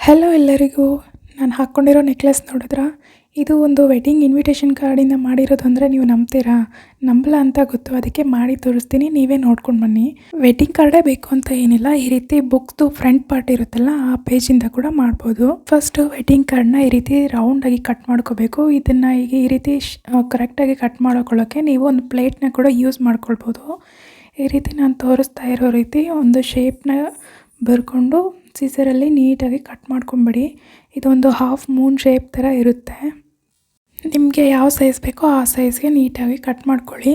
Hello ಎಲ್ಲರಿಗೂ. ನಾನು ಹಾಕ್ಕೊಂಡಿರೋ necklace ನೋಡಿದ್ರಾ? ಇದು ಒಂದು ವೆಡ್ಡಿಂಗ್ ಇನ್ವಿಟೇಷನ್ ಕಾರ್ಡಿಂದ ಮಾಡಿರೋದು ಅಂದರೆ ನೀವು ನಂಬ್ತೀರಾ? ನಂಬಲ್ಲ ಅಂತ ಗೊತ್ತು, ಅದಕ್ಕೆ ಮಾಡಿ ತೋರಿಸ್ತೀನಿ, ನೀವೇ ನೋಡ್ಕೊಂಡು ಬನ್ನಿ. ವೆಡ್ಡಿಂಗ್ ಕಾರ್ಡೇ ಬೇಕು ಅಂತ ಏನಿಲ್ಲ, ಈ ರೀತಿ ಬುಕ್ದು ಫ್ರಂಟ್ ಪಾರ್ಟ್ ಇರುತ್ತಲ್ಲ ಆ ಪೇಜಿಂದ ಕೂಡ ಮಾಡ್ಬೋದು. ಫಸ್ಟು ವೆಡ್ಡಿಂಗ್ ಕಾರ್ಡ್ನ ಈ ರೀತಿ ರೌಂಡಾಗಿ ಕಟ್ ಮಾಡ್ಕೋಬೇಕು. ಇದನ್ನು ಈಗ ಈ ರೀತಿ ಕರೆಕ್ಟಾಗಿ ಕಟ್ ಮಾಡ್ಕೊಳ್ಳೋಕ್ಕೆ ನೀವು ಒಂದು ಪ್ಲೇಟ್ನ ಕೂಡ ಯೂಸ್ ಮಾಡ್ಕೊಳ್ಬೋದು. ಈ ರೀತಿ ನಾನು ತೋರಿಸ್ತಾ ಇರೋ ರೀತಿ ಒಂದು ಶೇಪ್ನ ಬರ್ಕೊಂಡು ಸೀಸರಲ್ಲಿ ನೀಟಾಗಿ ಕಟ್ ಮಾಡ್ಕೊಂಬಿಡಿ. ಇದೊಂದು ಹಾಫ್ ಮೂನ್ ಶೇಪ್ ಥರ ಇರುತ್ತೆ. ನಿಮಗೆ ಯಾವ ಸೈಜ್ ಬೇಕೋ ಆ ಸೈಜ್ಗೆ ನೀಟಾಗಿ ಕಟ್ ಮಾಡ್ಕೊಳ್ಳಿ.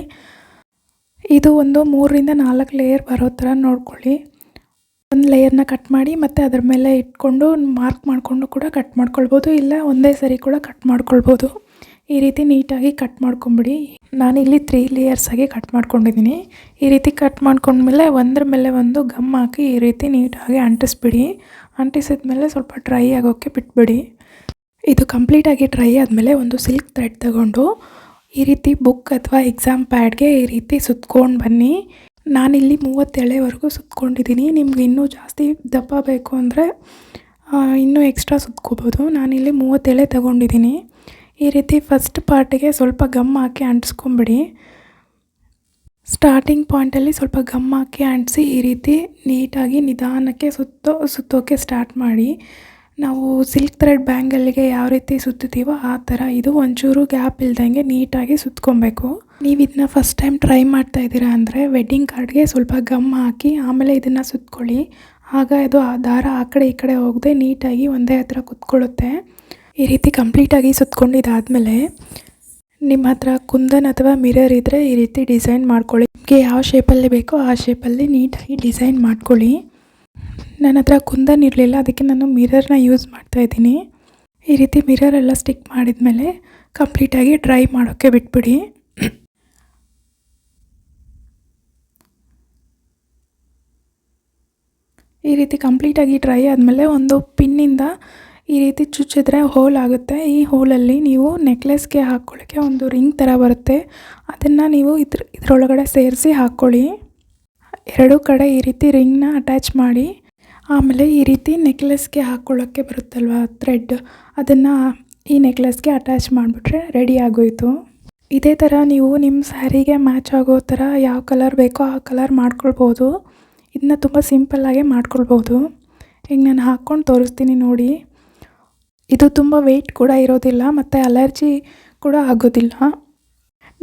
ಇದು ಒಂದು 3ರಿಂದ 4 ಲೇಯರ್ ಬರೋ ಥರ ನೋಡ್ಕೊಳ್ಳಿ. ಒಂದು ಲೇಯರ್ನ ಕಟ್ ಮಾಡಿ ಮತ್ತು ಅದರ ಮೇಲೆ ಇಟ್ಕೊಂಡು ಮಾರ್ಕ್ ಮಾಡಿಕೊಂಡು ಕೂಡ ಕಟ್ ಮಾಡ್ಕೊಳ್ಬೋದು, ಇಲ್ಲ ಒಂದೇ ಸರಿ ಕೂಡ ಕಟ್ ಮಾಡ್ಕೊಳ್ಬೋದು. ಈ ರೀತಿ ನೀಟಾಗಿ ಕಟ್ ಮಾಡ್ಕೊಂಬಿಡಿ. ನಾನಿಲ್ಲಿ 3 ಲೇಯರ್ಸಾಗಿ ಕಟ್ ಮಾಡ್ಕೊಂಡಿದ್ದೀನಿ. ಈ ರೀತಿ ಕಟ್ ಮಾಡ್ಕೊಂಡ್ಮೇಲೆ ಒಂದ್ರ ಮೇಲೆ ಒಂದು ಗಮ್ ಹಾಕಿ ಈ ರೀತಿ ನೀಟಾಗಿ ಅಂಟಿಸ್ಬಿಡಿ. ಅಂಟಿಸಿದ್ಮೇಲೆ ಸ್ವಲ್ಪ ಡ್ರೈ ಆಗೋಕ್ಕೆ ಬಿಟ್ಬಿಡಿ. ಇದು ಕಂಪ್ಲೀಟಾಗಿ ಡ್ರೈ ಆದಮೇಲೆ ಒಂದು ಸಿಲ್ಕ್ ಥ್ರೆಡ್ ತಗೊಂಡು ಈ ರೀತಿ ಬುಕ್ ಅಥವಾ ಎಕ್ಸಾಮ್ ಪ್ಯಾಡ್ಗೆ ಈ ರೀತಿ ಸುತ್ಕೊಂಡು ಬನ್ನಿ. ನಾನಿಲ್ಲಿ 30 ಎಳೆವರೆಗೂ ಸುತ್ಕೊಂಡಿದ್ದೀನಿ. ನಿಮ್ಗೆ ಇನ್ನೂ ಜಾಸ್ತಿ ದಪ್ಪ ಬೇಕು ಅಂದರೆ ಇನ್ನೂ ಎಕ್ಸ್ಟ್ರಾ ಸುತ್ಕೋಬೋದು. ನಾನಿಲ್ಲಿ 30 ಎಳೆ ತಗೊಂಡಿದ್ದೀನಿ. ಈ ರೀತಿ ಫಸ್ಟ್ ಪಾರ್ಟಿಗೆ ಸ್ವಲ್ಪ ಗಮ್ ಹಾಕಿ ಅಂಟಿಸ್ಕೊಂಬಿಡಿ. ಸ್ಟಾರ್ಟಿಂಗ್ ಪಾಯಿಂಟಲ್ಲಿ ಸ್ವಲ್ಪ ಗಮ್ ಹಾಕಿ ಅಂಟಿಸಿ ಈ ರೀತಿ ನೀಟಾಗಿ ನಿಧಾನಕ್ಕೆ ಸುತ್ತೋಕ್ಕೆ ಸ್ಟಾರ್ಟ್ ಮಾಡಿ. ನಾವು ಸಿಲ್ಕ್ ಥ್ರೆಡ್ ಬ್ಯಾಂಗಲ್ಗೆ ಯಾವ ರೀತಿ ಸುತ್ತೀವೋ ಆ ಥರ ಇದು ಒಂಚೂರು ಗ್ಯಾಪ್ ಇಲ್ದಂಗೆ ನೀಟಾಗಿ ಸುತ್ಕೊಬೇಕು. ನೀವು ಇದನ್ನ ಫಸ್ಟ್ ಟೈಮ್ ಟ್ರೈ ಮಾಡ್ತಾ ಇದ್ದೀರಾ ಅಂದರೆ ವೆಡ್ಡಿಂಗ್ ಕಾರ್ಡ್ಗೆ ಸ್ವಲ್ಪ ಗಮ್ ಹಾಕಿ ಆಮೇಲೆ ಇದನ್ನು ಸುತ್ಕೊಳ್ಳಿ. ಆಗ ಇದು ಆ ದಾರ ಆ ಕಡೆ ಈ ಕಡೆ ಹೋಗದೆ ನೀಟಾಗಿ ಒಂದೇ ಹತ್ರ ಕುತ್ಕೊಳ್ಳುತ್ತೆ. ಈ ರೀತಿ ಕಂಪ್ಲೀಟಾಗಿ ಸುತ್ಕೊಂಡಿದ್ದಾದಮೇಲೆ ನಿಮ್ಮ ಹತ್ರ ಕುಂದನ್ ಅಥವಾ ಮಿರರ್ ಇದ್ದರೆ ಈ ರೀತಿ ಡಿಸೈನ್ ಮಾಡ್ಕೊಳ್ಳಿ. ನಿಮಗೆ ಯಾವ ಶೇಪಲ್ಲಿ ಬೇಕೋ ಆ ಶೇಪಲ್ಲಿ ನೀಟಾಗಿ ಡಿಸೈನ್ ಮಾಡ್ಕೊಳ್ಳಿ. ನನ್ನ ಹತ್ರ ಕುಂದನ್ ಇರಲಿಲ್ಲ, ಅದಕ್ಕೆ ನಾನು ಮಿರರ್ನ ಯೂಸ್ ಮಾಡ್ತಾಯಿದ್ದೀನಿ. ಈ ರೀತಿ ಮಿರರೆಲ್ಲ ಸ್ಟಿಕ್ ಮಾಡಿದ್ಮೇಲೆ ಕಂಪ್ಲೀಟಾಗಿ ಡ್ರೈ ಮಾಡೋಕ್ಕೆ ಬಿಟ್ಬಿಡಿ. ಈ ರೀತಿ ಕಂಪ್ಲೀಟಾಗಿ ಡ್ರೈ ಆದಮೇಲೆ ಒಂದು ಪಿನ್ನಿಂದ ಈ ರೀತಿ ಚುಚ್ಚಿದ್ರೆ ಹೋಲ್ ಆಗುತ್ತೆ. ಈ ಹೋಲಲ್ಲಿ ನೀವು ನೆಕ್ಲೆಸ್ಗೆ ಹಾಕ್ಕೊಳ್ಳೋಕ್ಕೆ ಒಂದು ರಿಂಗ್ ಥರ ಬರುತ್ತೆ, ಅದನ್ನು ನೀವು ಇದರೊಳಗಡೆ ಸೇರಿಸಿ ಹಾಕ್ಕೊಳ್ಳಿ. ಎರಡೂ ಕಡೆ ಈ ರೀತಿ ರಿಂಗ್ನ ಅಟ್ಯಾಚ್ ಮಾಡಿ ಆಮೇಲೆ ಈ ರೀತಿ ನೆಕ್ಲೆಸ್ಗೆ ಹಾಕ್ಕೊಳ್ಳೋಕ್ಕೆ ಬರುತ್ತಲ್ವ ಥ್ರೆಡ್, ಅದನ್ನು ಈ ನೆಕ್ಲೆಸ್ಗೆ ಅಟ್ಯಾಚ್ ಮಾಡಿಬಿಟ್ರೆ ರೆಡಿ ಆಗೋಯಿತು. ಇದೇ ಥರ ನೀವು ನಿಮ್ಮ ಸ್ಯಾರಿಗೆ ಮ್ಯಾಚ್ ಆಗೋ ಥರ ಯಾವ ಕಲರ್ ಬೇಕೋ ಆ ಕಲರ್ ಮಾಡ್ಕೊಳ್ಬೋದು. ಇದನ್ನ ತುಂಬ ಸಿಂಪಲ್ಲಾಗೆ ಮಾಡ್ಕೊಳ್ಬೋದು. ಈಗ ನಾನು ಹಾಕ್ಕೊಂಡು ತೋರಿಸ್ತೀನಿ ನೋಡಿ. ಇದು ತುಂಬ ವೆಯ್ಟ್ ಕೂಡ ಇರೋದಿಲ್ಲ ಮತ್ತು ಅಲರ್ಜಿ ಕೂಡ ಆಗೋದಿಲ್ಲ.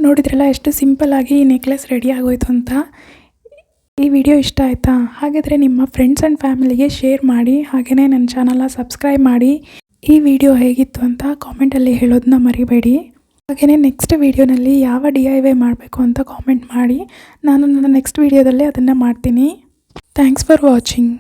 ನೋಡಿದ್ರಲ್ಲ ಎಷ್ಟು ಸಿಂಪಲ್ಲಾಗಿ ಈ ನೆಕ್ಲೆಸ್ ರೆಡಿ ಆಗೋಯ್ತು ಅಂತ. ಈ ವಿಡಿಯೋ ಇಷ್ಟ ಆಯಿತಾ? ಹಾಗಾದರೆ ನಿಮ್ಮ ಫ್ರೆಂಡ್ಸ್ ಆ್ಯಂಡ್ ಫ್ಯಾಮಿಲಿಗೆ ಶೇರ್ ಮಾಡಿ, ಹಾಗೆಯೇ ನನ್ನ ಚಾನಲ್ನ ಸಬ್ಸ್ಕ್ರೈಬ್ ಮಾಡಿ. ಈ ವಿಡಿಯೋ ಹೇಗಿತ್ತು ಅಂತ ಕಾಮೆಂಟಲ್ಲಿ ಹೇಳೋದನ್ನ ಮರಿಬೇಡಿ. ಹಾಗೆಯೇ ನೆಕ್ಸ್ಟ್ ವಿಡಿಯೋನಲ್ಲಿ ಯಾವ DIY ಮಾಡಬೇಕು ಅಂತ ಕಾಮೆಂಟ್ ಮಾಡಿ. ನಾನು ನನ್ನ ನೆಕ್ಸ್ಟ್ ವಿಡಿಯೋದಲ್ಲೇ ಅದನ್ನು ಮಾಡ್ತೀನಿ. Thanks for watching.